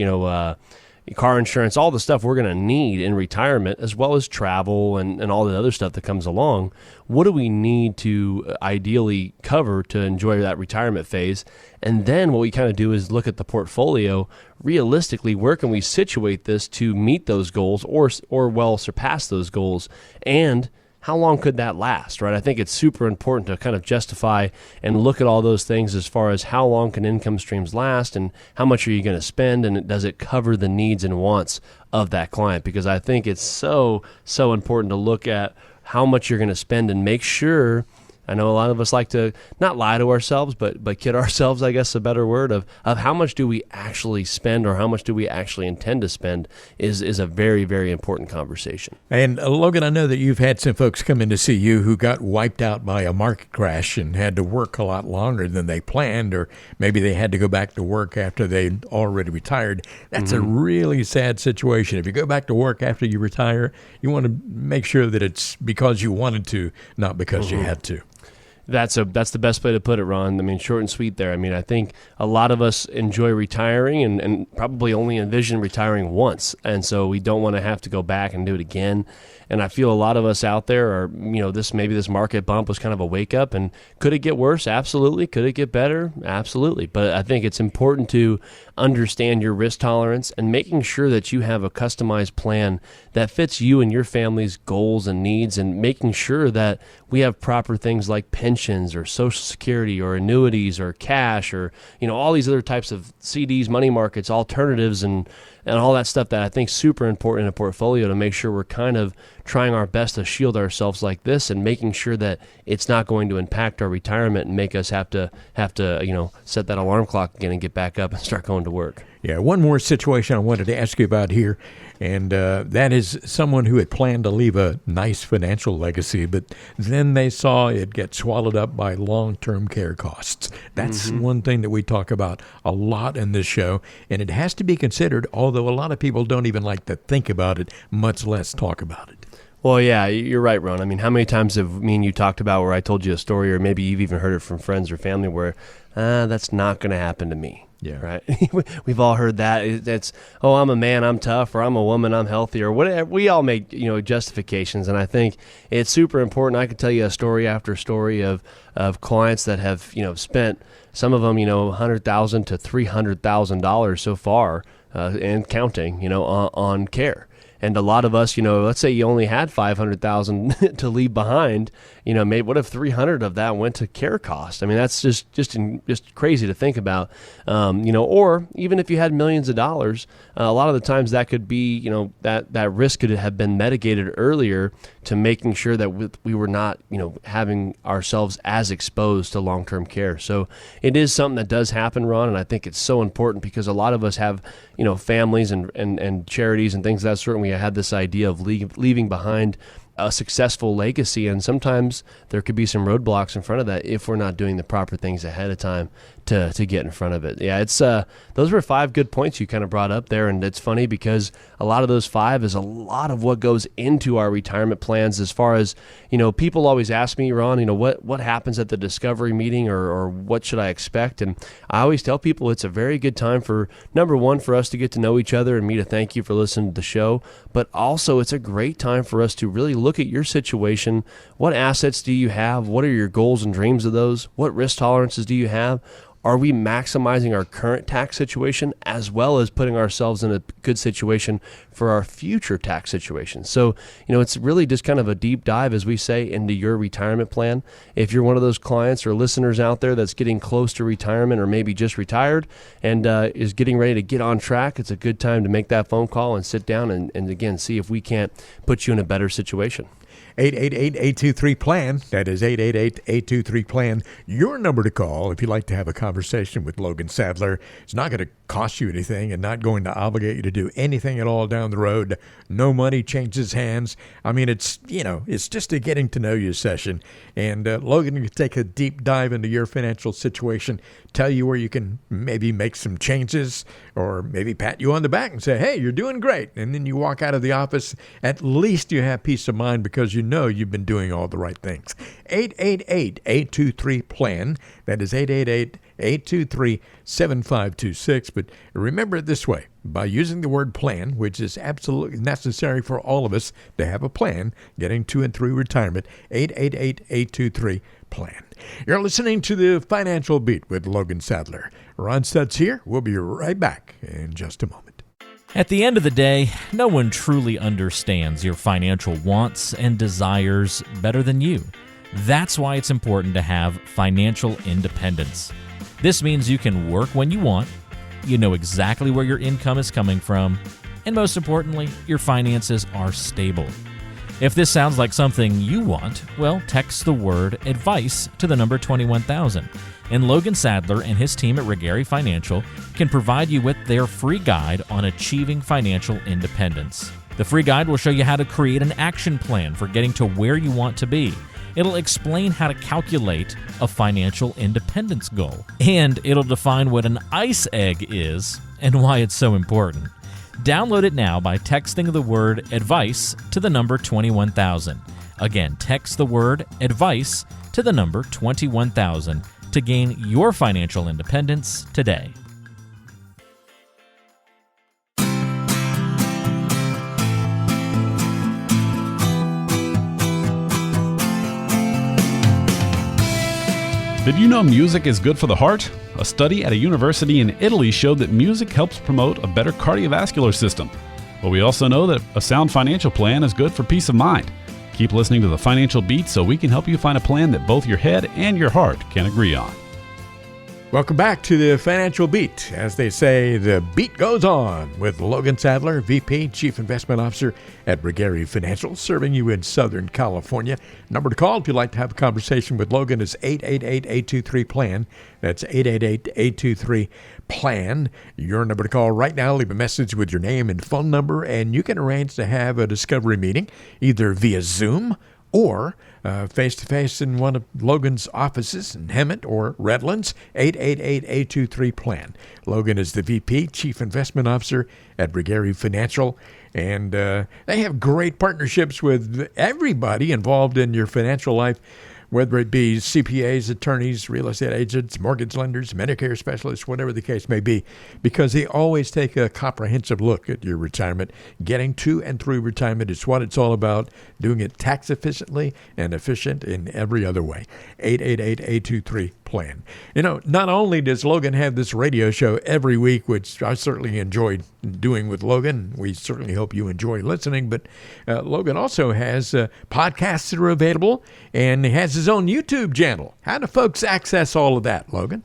car insurance, all the stuff we're going to need in retirement, as well as travel and all the other stuff that comes along. What do we need to ideally cover to enjoy that retirement phase? And then what we kind of do is look at the portfolio. Realistically, where can we situate this to meet those goals or well surpass those goals? And how long could that last, right? I think it's super important to kind of justify and look at all those things as far as how long can income streams last and how much are you going to spend, and does it cover the needs and wants of that client? Because I think it's so, so important to look at how much you're going to spend and make sure. I know a lot of us like to not lie to ourselves, but kid ourselves, I guess a better word, of how much do we actually spend or how much do we actually intend to spend is a very, very important conversation. And Logan, I know that you've had some folks come in to see you who got wiped out by a market crash and had to work a lot longer than they planned, or maybe they had to go back to work after they'd already retired. That's a really sad situation. If you go back to work after you retire, you want to make sure that it's because you wanted to, not because you had to. That's the best way to put it, Ron. I mean, short and sweet there. I mean, I think a lot of us enjoy retiring and probably only envision retiring once. And so we don't want to have to go back and do it again. And I feel a lot of us out there are, maybe this market bump was kind of a wake up. And could it get worse? Absolutely. Could it get better? Absolutely. But I think it's important to understand your risk tolerance and making sure that you have a customized plan that fits you and your family's goals and needs, and making sure that we have proper things like pensions or Social Security or annuities or cash or, all these other types of CDs, money markets, alternatives, and and all that stuff that I think super important in a portfolio to make sure we're kind of trying our best to shield ourselves like this and making sure that it's not going to impact our retirement and make us have to set that alarm clock again and get back up and start going to work. Yeah, one more situation I wanted to ask you about here, and that is someone who had planned to leave a nice financial legacy, but then they saw it get swallowed up by long-term care costs. That's one thing that we talk about a lot in this show, and it has to be considered, although a lot of people don't even like to think about it, much less talk about it. Well, yeah, you're right, Ron. I mean, how many times have me and you talked about where I told you a story, or maybe you've even heard it from friends or family where that's not going to happen to me. Yeah. Right. We've all heard that. It's, oh, I'm a man, I'm tough, or I'm a woman, I'm healthy, or whatever. We all make, justifications. And I think it's super important. I could tell you a story after story of clients that have, spent, some of them, $100,000 to $300,000 so far and counting, on care. And a lot of us, let's say you only had $500,000 to leave behind, maybe what if 300 of that went to care costs? I mean, that's just crazy to think about, or even if you had millions of dollars, a lot of the times that could be, that risk could have been mitigated earlier to making sure that we were not, having ourselves as exposed to long-term care. So it is something that does happen, Ron, and I think it's so important because a lot of us have, families and charities and things of that sort, and we had this idea of leaving behind a successful legacy, and sometimes there could be some roadblocks in front of that if we're not doing the proper things ahead of time to get in front of it. Yeah, it's those were 5 good points you kind of brought up there, and it's funny because a lot of those 5 is a lot of what goes into our retirement plans. As far as people always ask me, Ron, what happens at the discovery meeting, or what should I expect? And I always tell people it's a very good time for, number one, for us to get to know each other and me to thank you for listening to the show, but also it's a great time for us to really look at your situation. What assets do you have? What are your goals and dreams of those? What risk tolerances do you have? Are we maximizing our current tax situation as well as putting ourselves in a good situation for our future tax situation? So, it's really just kind of a deep dive, as we say, into your retirement plan. If you're one of those clients or listeners out there that's getting close to retirement or maybe just retired and is getting ready to get on track, it's a good time to make that phone call and sit down and again, see if we can't put you in a better situation. 888-823-PLAN. That is 888-823-PLAN. Your number to call if you'd like to have a conversation with Logan Sadler. It's not going to cost you anything and not going to obligate you to do anything at all down the road. No money changes hands. I mean, it's just a getting to know you session. And Logan can take a deep dive into your financial situation, tell you where you can maybe make some changes, or maybe pat you on the back and say, hey, you're doing great. And then you walk out of the office. At least you have peace of mind because you know you've been doing all the right things. 888-823-PLAN. That is 888-823-7526. But remember it this way. By using the word plan, which is absolutely necessary for all of us to have a plan, getting to and through retirement, 888-823-PLAN. You're listening to the Financial Beat with Logan Sadler. Ron Stutz here. We'll be right back in just a moment. At the end of the day, no one truly understands your financial wants and desires better than you. That's why it's important to have financial independence. This means you can work when you want, you know exactly where your income is coming from, and most importantly, your finances are stable. If this sounds like something you want, well, text the word advice to the number 21000. And Logan Sadler and his team at Regari Financial can provide you with their free guide on achieving financial independence. The free guide will show you how to create an action plan for getting to where you want to be. It'll explain how to calculate a financial independence goal. And it'll define what an ice egg is and why it's so important. Download it now by texting the word advice to the number 21000. Again, text the word advice to the number 21000 to gain your financial independence today. Did you know music is good for the heart? A study at a university in Italy showed that music helps promote a better cardiovascular system. But we also know that a sound financial plan is good for peace of mind. Keep listening to the Financial Beat so we can help you find a plan that both your head and your heart can agree on. Welcome back to the Financial Beat. As they say, the beat goes on with Logan Sadler, VP, Chief Investment Officer at Brigari Financial, serving you in Southern California. Number to call if you'd like to have a conversation with Logan is 888-823-PLAN. That's 888-823-PLAN. Your number to call right now. Leave a message with your name and phone number, and you can arrange to have a discovery meeting either via Zoom or face-to-face in one of Logan's offices in Hemet or Redlands, 888-823-PLAN. Logan is the VP, Chief Investment Officer at Brigari Financial, and they have great partnerships with everybody involved in your financial life, whether it be CPAs, attorneys, real estate agents, mortgage lenders, Medicare specialists, whatever the case may be, because they always take a comprehensive look at your retirement. Getting to and through retirement is what it's all about, doing it tax efficiently and efficient in every other way. 888-823-PLAN. You know, not only does Logan have this radio show every week, which I certainly enjoyed doing with Logan, we certainly hope you enjoy listening, but Logan also has podcasts that are available, and he has his own YouTube channel. How do folks access all of that, Logan?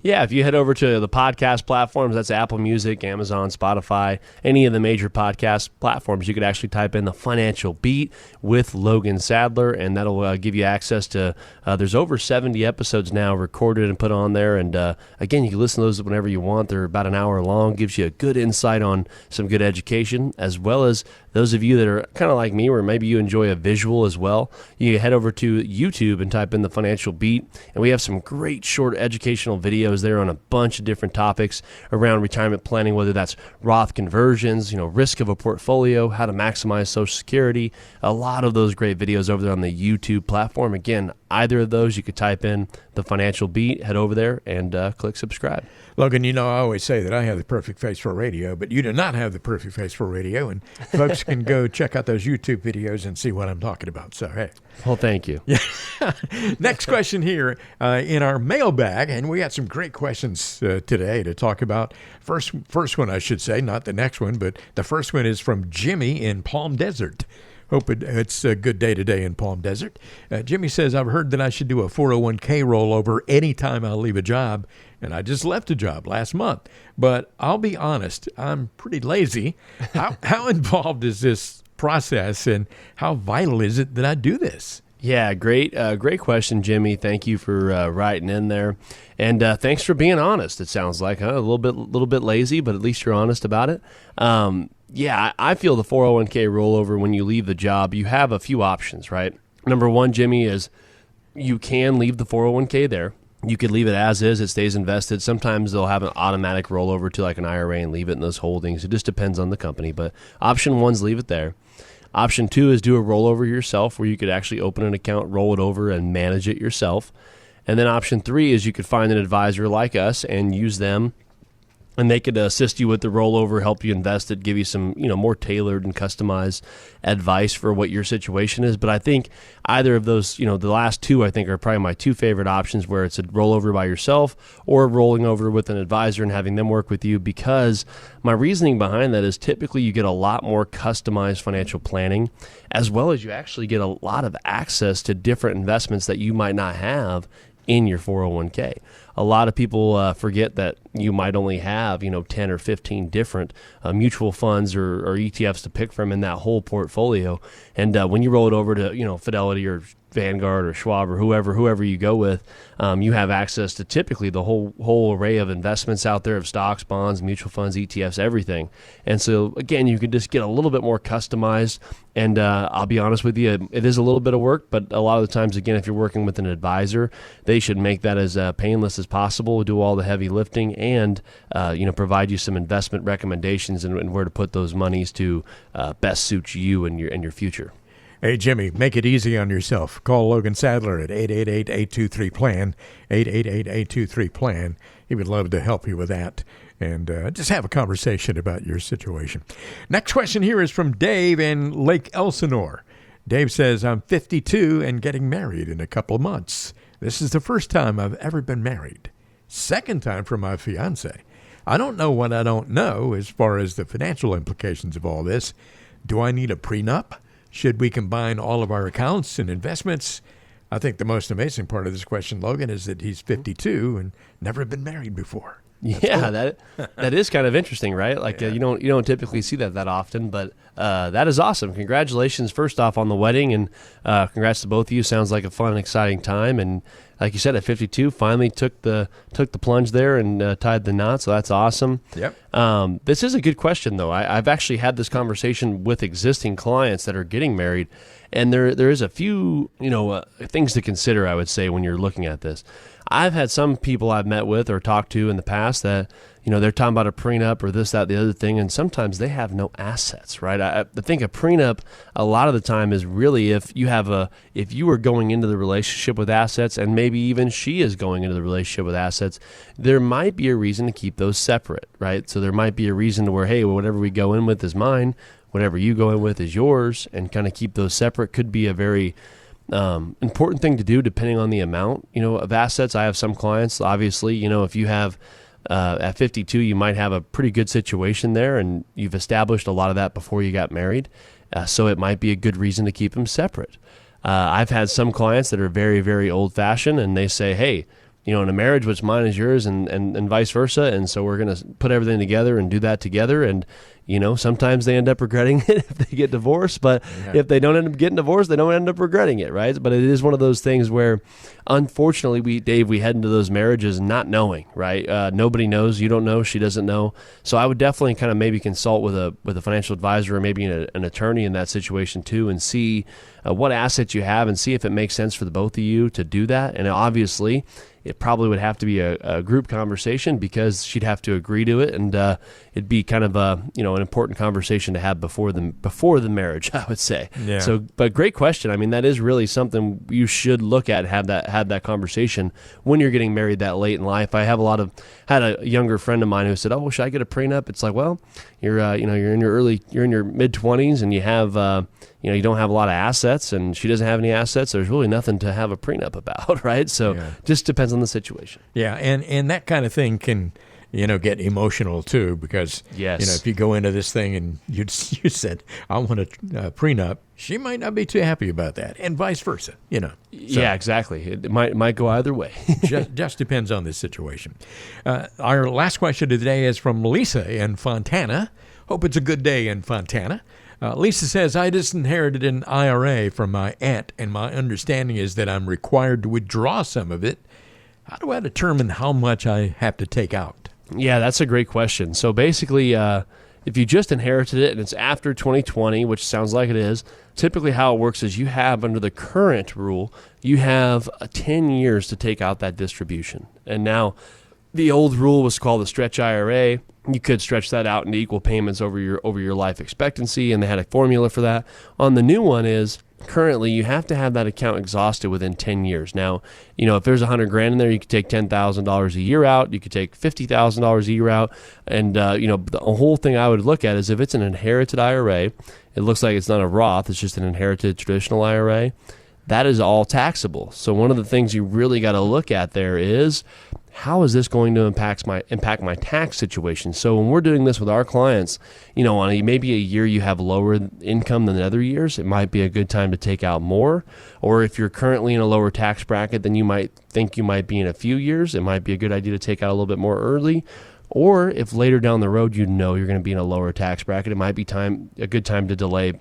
Yeah, if you head over to the podcast platforms, that's Apple Music, Amazon, Spotify, any of the major podcast platforms, you could actually type in The Financial Beat with Logan Sadler, and that'll give you access to, there's over 70 episodes now recorded and put on there, and again, you can listen to those whenever you want. They're about an hour long, gives you a good insight on some good education, as well as those of you that are kind of like me, where maybe you enjoy a visual as well, you can head over to YouTube and type in The Financial Beat, and we have some great short educational videos there on a bunch of different topics around retirement planning, whether that's Roth conversions, risk of a portfolio, how to maximize Social Security. A lot of those great videos over there on the YouTube platform. Again, either of those, you could type in The Financial Beat, head over there, and click subscribe. Logan, I always say that I have the perfect face for radio, but you do not have the perfect face for radio, and folks can go check out those YouTube videos and see what I'm talking about. So, hey. Well, thank you. Yeah. Next question here in our mailbag, and we got some great questions today to talk about. First one, I should say, not the next one, but the first one is from Jimmy in Palm Desert. Hope it's a good day today in Palm Desert. Jimmy says, I've heard that I should do a 401k rollover anytime I leave a job, and I just left a job last month. But I'll be honest, I'm pretty lazy. How involved is this process, and how vital is it that I do this? Yeah, great question, Jimmy. Thank you for writing in there, and thanks for being honest. It sounds like a little bit lazy, but at least you're honest about it. Yeah, I feel the 401k rollover when you leave the job, you have a few options, right? Number one, Jimmy, is you can leave the 401k there. You could leave it as is. It stays invested. Sometimes they'll have an automatic rollover to like an IRA and leave it in those holdings. It just depends on the company. But option one's leave it there. Option two is do a rollover yourself, where you could actually open an account, roll it over, and manage it yourself. And then option three is you could find an advisor like us and use them, and they could assist you with the rollover, help you invest it, give you some, more tailored and customized advice for what your situation is. But I think either of those, the last two, I think, are probably my two favorite options, where it's a rollover by yourself or rolling over with an advisor and having them work with you, because my reasoning behind that is typically you get a lot more customized financial planning, as well as you actually get a lot of access to different investments that you might not have in your 401k. A lot of people forget that you might only have, 10 or 15 different mutual funds or ETFs to pick from in that whole portfolio. And when you roll it over to, Fidelity or Vanguard or Schwab or whoever you go with, you have access to typically the whole array of investments out there, of stocks, bonds, mutual funds, ETFs, everything. And so, again, you can just get a little bit more customized. And I'll be honest with you, it is a little bit of work, but a lot of the times, again, if you're working with an advisor, they should make that as painless as possible, do all the heavy lifting, and provide you some investment recommendations and where to put those monies to best suit you and your future. Hey, Jimmy, make it easy on yourself. Call Logan Sadler at 888-823-PLAN, 888-823-PLAN. He would love to help you with that, and just have a conversation about your situation. Next question here is from Dave in Lake Elsinore. Dave says, I'm 52 and getting married in a couple of months. This is the first time I've ever been married. Second time for my fiance. I don't know what I don't know as far as the financial implications of all this. Do I need a prenup? Should we combine all of our accounts and investments? I think the most amazing part of this question, Logan, is that he's 52 and never been married before. That is kind of interesting, right? Like you don't typically see that often, but that is awesome. Congratulations, first off, on the wedding, and congrats to both of you. Sounds like a fun and exciting time, and like you said, at 52, finally took the plunge there and tied the knot. So that's awesome. Yep. This is a good question, though. I've actually had this conversation with existing clients that are getting married, and there is a few things to consider, I would say, when you're looking at this. I've had some people I've met with or talked to in the past that, they're talking about a prenup or this, that, the other thing, and sometimes they have no assets, right? I think a prenup a lot of the time is really if you are going into the relationship with assets, and maybe even she is going into the relationship with assets, there might be a reason to keep those separate, right? So there might be a reason to where, hey, whatever we go in with is mine, whatever you go in with is yours, and kind of keep those separate could be a very important thing to do depending on the amount, of assets. I have some clients, obviously, if you have at 52, you might have a pretty good situation there, and you've established a lot of that before you got married. So it might be a good reason to keep them separate. I've had some clients that are very, very old fashioned, and they say, hey, in a marriage, what's mine is yours, and vice versa. And so we're going to put everything together and do that together. And, sometimes they end up regretting it if they get divorced, but if they don't end up getting divorced, they don't end up regretting it, right? But it is one of those things where, unfortunately, we head into those marriages not knowing, right? Nobody knows. You don't know. She doesn't know. So I would definitely kind of maybe consult with a financial advisor or maybe an attorney in that situation too, and see what assets you have and see if it makes sense for the both of you to do that. And obviously, it probably would have to be a group conversation because she'd have to agree to it, and it'd be kind of an important conversation to have before the marriage, I would say. Yeah. So, but great question. I mean, that is really something you should look at, have that conversation when you're getting married that late in life. I had a younger friend of mine who said, "Oh, well, should I get a prenup?" It's like, well, you're in your mid-20s and you have you don't have a lot of assets, and she doesn't have any assets. There's really nothing to have a prenup about, right? So just depends on the situation. Yeah, and that kind of thing can, get emotional too, because, if you go into this thing and you said, I want a prenup, she might not be too happy about that, and vice versa, So yeah, exactly. It might go either way. just depends on the situation. Our last question of the day is from Lisa in Fontana. Hope it's a good day in Fontana. Lisa says, I just inherited an IRA from my aunt, and my understanding is that I'm required to withdraw some of it. How do I determine how much I have to take out? Yeah, that's a great question. So basically, if you just inherited it and it's after 2020, which sounds like it is, typically how it works is you have, under the current rule, you have 10 years to take out that distribution. And now, the old rule was called the Stretch IRA. You could stretch that out into equal payments over your life expectancy, and they had a formula for that. On the new one is, currently you have to have that account exhausted within 10 years. Now, if there's $100,000 in there, you could take $10,000 a year out. You could take $50,000 a year out. And, the whole thing I would look at is if it's an inherited IRA, it looks like it's not a Roth, it's just an inherited traditional IRA. That is all taxable. So one of the things you really got to look at there is, how is this going to impact my tax situation? So when we're doing this with our clients, on maybe a year you have lower income than other years, it might be a good time to take out more. Or if you're currently in a lower tax bracket than you might think you might be in a few years, it might be a good idea to take out a little bit more early. Or if later down the road you're going to be in a lower tax bracket, it might be a good time to delay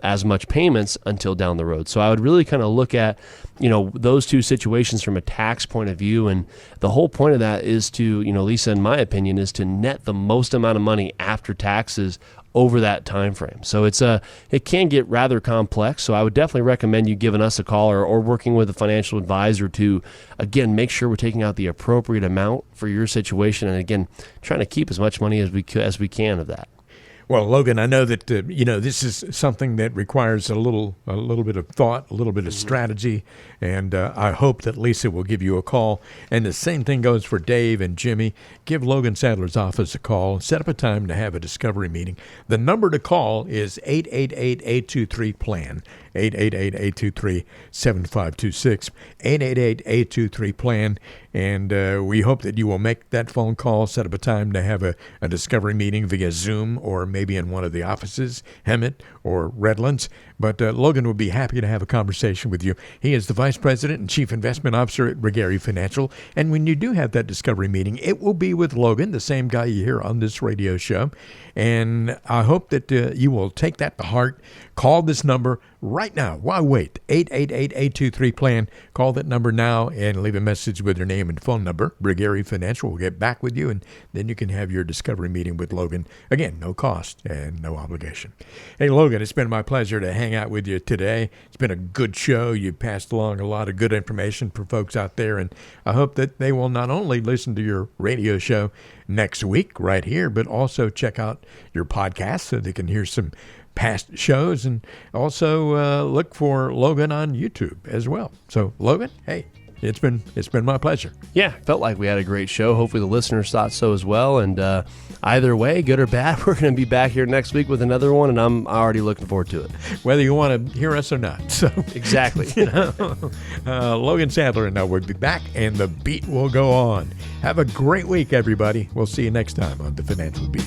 as much payments until down the road. So I would really kind of look at, those two situations from a tax point of view. And the whole point of that is to, Lisa, in my opinion, is to net the most amount of money after taxes over that time frame. So it can get rather complex. So I would definitely recommend you giving us a call or working with a financial advisor to, again, make sure we're taking out the appropriate amount for your situation. And again, trying to keep as much money as we can of that. Well, Logan, I know that this is something that requires a little bit of thought, a little bit of strategy, and I hope that Lisa will give you a call. And the same thing goes for Dave and Jimmy. Give Logan Sadler's office a call. Set up a time to have a discovery meeting. The number to call is 888-823-PLAN. 888-823-7526, 888-823-PLAN. And we hope that you will make that phone call, set up a time to have a discovery meeting via Zoom or maybe in one of the offices, Hemet or Redlands. But Logan would be happy to have a conversation with you. He is the Vice President and Chief Investment Officer at Regari Financial. And when you do have that discovery meeting, it will be with Logan, the same guy you hear on this radio show. And I hope that you will take that to heart. Call this number right now. Why wait? 888-823-PLAN. Call that number now and leave a message with your name and phone number. Regari Financial will get back with you, and then you can have your discovery meeting with Logan. Again, no cost and no obligation. Hey, Logan, it's been my pleasure to hang out with you today. It's been a good show. You passed along a lot of good information for folks out there, and I hope that they will not only listen to your radio show next week right here, but also check out your podcast so they can hear some past shows, and also look for Logan on YouTube as well. So, Logan, hey, it's been my pleasure. Yeah, felt like we had a great show. Hopefully the listeners thought so as well. And either way, good or bad, we're going to be back here next week with another one, and I'm already looking forward to it. Whether you want to hear us or not. So exactly. Logan Sadler and I will be back, and the beat will go on. Have a great week, everybody. We'll see you next time on The Financial Beat.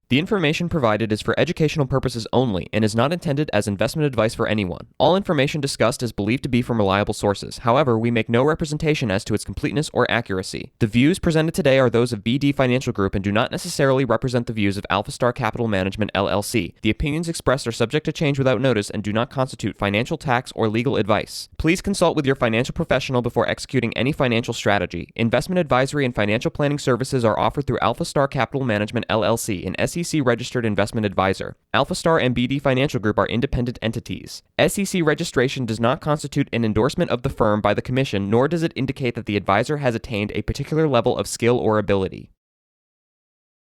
The information provided is for educational purposes only and is not intended as investment advice for anyone. All information discussed is believed to be from reliable sources. However, we make no representation as to its completeness or accuracy. The views presented today are those of BD Financial Group and do not necessarily represent the views of Alpha Star Capital Management, LLC. The opinions expressed are subject to change without notice and do not constitute financial, tax, or legal advice. Please consult with your financial professional before executing any financial strategy. Investment advisory and financial planning services are offered through Alpha Star Capital Management, LLC, an SEC-registered investment advisor. Alpha Star and BD Financial Group are independent entities. SEC registration does not constitute an endorsement of the firm by the Commission, nor does it indicate that the advisor has attained a particular level of skill or ability.